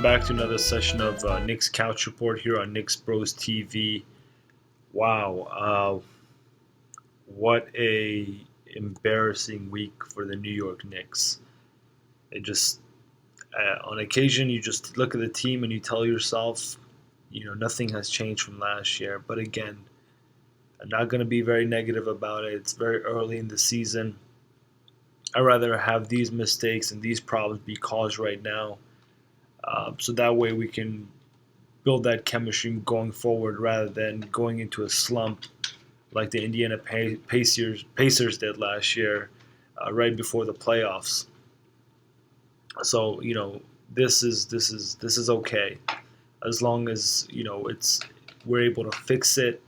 back to another session of Knicks Couch Report here on Knicks Bros TV. Wow, what a embarrassing week for the New York Knicks. It just, on occasion, you just look at the team and you tell yourself, nothing has changed from last year. But again, I'm not going to be very negative about it. It's very early in the season. I'd rather have these mistakes and these problems be caused right now, so that way we can build that chemistry going forward rather than going into a slump like the Indiana Pacers did last year, right before the playoffs. So this is okay as long as it's we're able to fix it.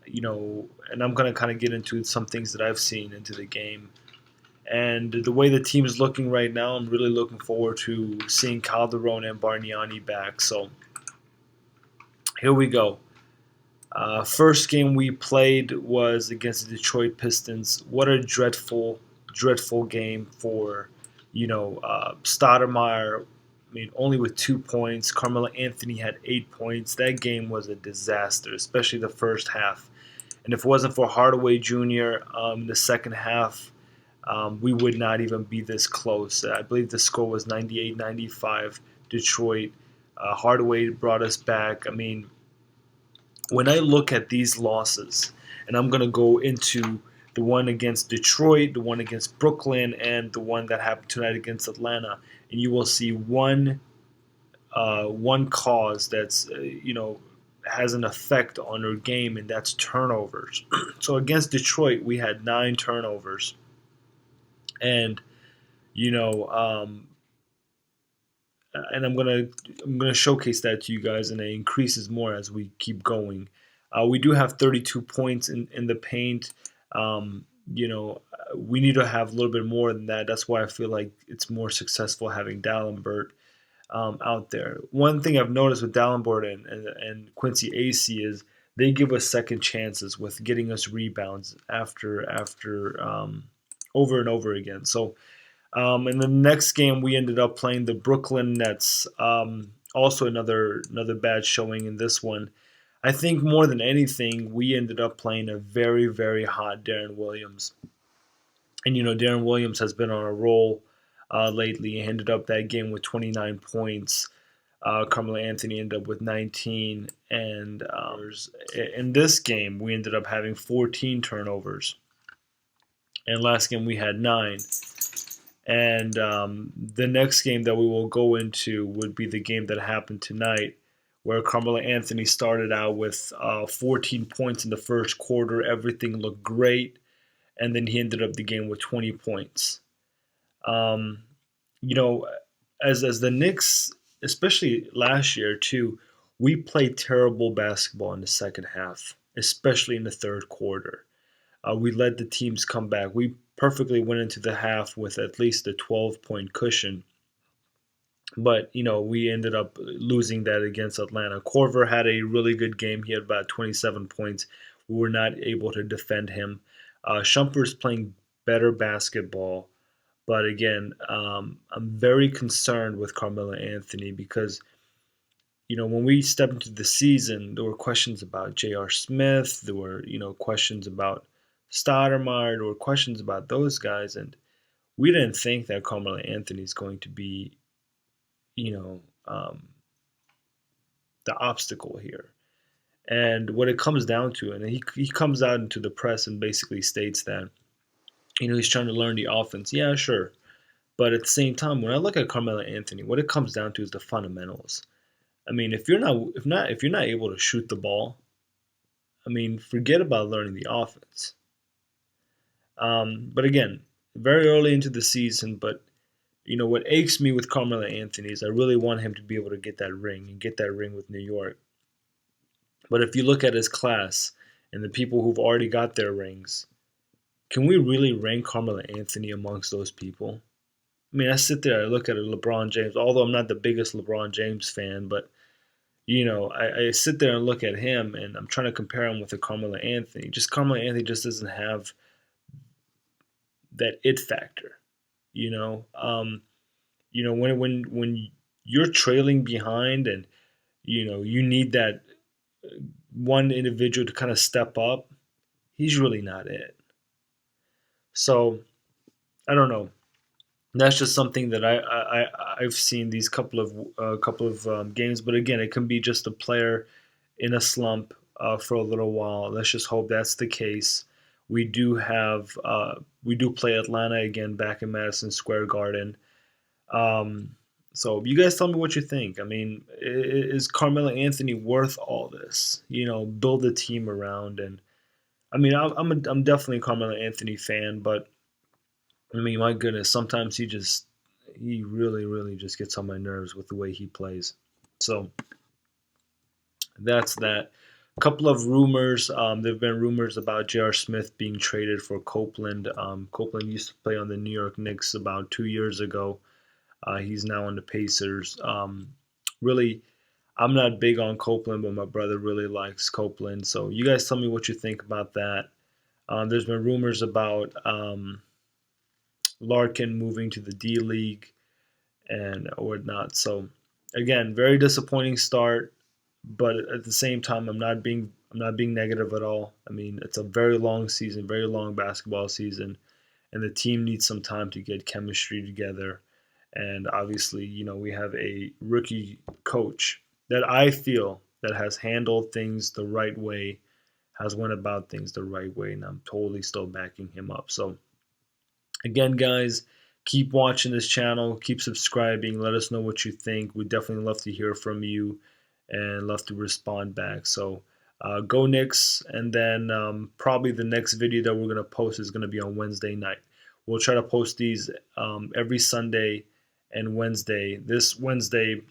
And I'm gonna kind of get into some things that I've seen into the game. And the way the team is looking right now, I'm really looking forward to seeing Calderon and Bargnani back. So here we go. First game we played was against the Detroit Pistons. What a dreadful, dreadful game for, Stoudemire. I mean, only with 2 points. Carmelo Anthony had 8 points. That game was a disaster, especially the first half. And if it wasn't for Hardaway Jr. In the second half, we would not even be this close. I believe the score was 98-95 Detroit. Hardaway brought us back. I mean, when I look at these losses, and I'm going to go into the one against Detroit, the one against Brooklyn, and the one that happened tonight against Atlanta, and you will see one cause that's has an effect on our game, and that's turnovers. So against Detroit, we had 9 turnovers, and you know, um, and I'm gonna showcase that to you guys, and it increases more as we keep going. We do have 32 points in the paint. Um, we need to have a little bit more than that. That's why I feel like it's more successful having Dallenberg out there. One thing I've noticed with Dallenberg and Quincy AC is they give us second chances with getting us rebounds after over and over again. So in the next game, we ended up playing the Brooklyn Nets. Also, another bad showing in this one. I think more than anything, we ended up playing a very, very hot Darren Williams. And Darren Williams has been on a roll lately. He ended up that game with 29 points. Carmelo Anthony ended up with 19, and in this game we ended up having 14 turnovers. And last game we had 9. And the next game that we will go into would be the game that happened tonight, where Carmelo Anthony started out with 14 points in the first quarter. Everything looked great, and then he ended up the game with 20 points. Um, you know, as the Knicks, especially last year too, we played terrible basketball in the second half, especially in the third quarter. We let the teams come back. We perfectly went into the half with at least a 12-point cushion, but we ended up losing that against Atlanta. Corver had a really good game. He had about 27 points. We were not able to defend him. Shumpert's playing better basketball, but again, I'm very concerned with Carmelo Anthony because when we stepped into the season, there were questions about J.R. Smith. There were questions about Stoudemire. There were questions about those guys, and we didn't think that Carmelo Anthony is going to be you know, um, the obstacle here. And what it comes down to, and he comes out into the press and basically states that, he's trying to learn the offense. Yeah, sure. But at the same time, when I look at Carmelo Anthony, what it comes down to is the fundamentals. I mean, if you're not able to shoot the ball, I mean, forget about learning the offense. But again, very early into the season, but what aches me with Carmelo Anthony is I really want him to be able to get that ring and get that ring with New York. But if you look at his class and the people who've already got their rings, can we really rank Carmelo Anthony amongst those people? I mean, I sit there, I look at LeBron James, although I'm not the biggest LeBron James fan, but I sit there and look at him and I'm trying to compare him with a Carmelo Anthony. Just Carmelo Anthony just doesn't have that it factor. You know, when you're trailing behind, and you need that one individual to kind of step up, he's really not it. So I don't know. That's just something that I've seen these couple of games. But again, it can be just a player in a slump for a little while. Let's just hope that's the case. We do play Atlanta again back in Madison Square Garden. Um, so you guys tell me what you think. I mean, is Carmelo Anthony worth all this? Build a team around. And I mean, I'm definitely a Carmelo Anthony fan, but I mean, my goodness, sometimes he really, really just gets on my nerves with the way he plays. So that's that. A couple of rumors. There have been rumors about J.R. Smith being traded for Copeland. Copeland used to play on the New York Knicks about 2 years ago. He's now on the Pacers. Really, I'm not big on Copeland, but my brother really likes Copeland. So you guys tell me what you think about that. There's been rumors about Larkin moving to the D League and whatnot. So again, very disappointing start, but at the same time, I'm not being negative at all. I mean, it's a very long season, very long basketball season, and the team needs some time to get chemistry together. And obviously, we have a rookie coach that I feel that has handled things the right way, has went about things the right way, and I'm totally still backing him up. So again, guys, keep watching this channel, keep subscribing, let us know what you think. We'd definitely love to hear from you and love to respond back. So go Knicks, and then probably the next video that we're going to post is going to be on Wednesday night. We'll try to post these every Sunday and Wednesday. This Wednesday,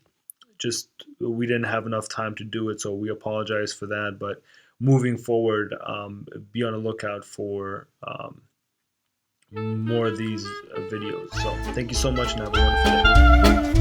just we didn't have enough time to do it, so we apologize for that. But moving forward, be on the lookout for more of these videos. So thank you so much and have a wonderful day.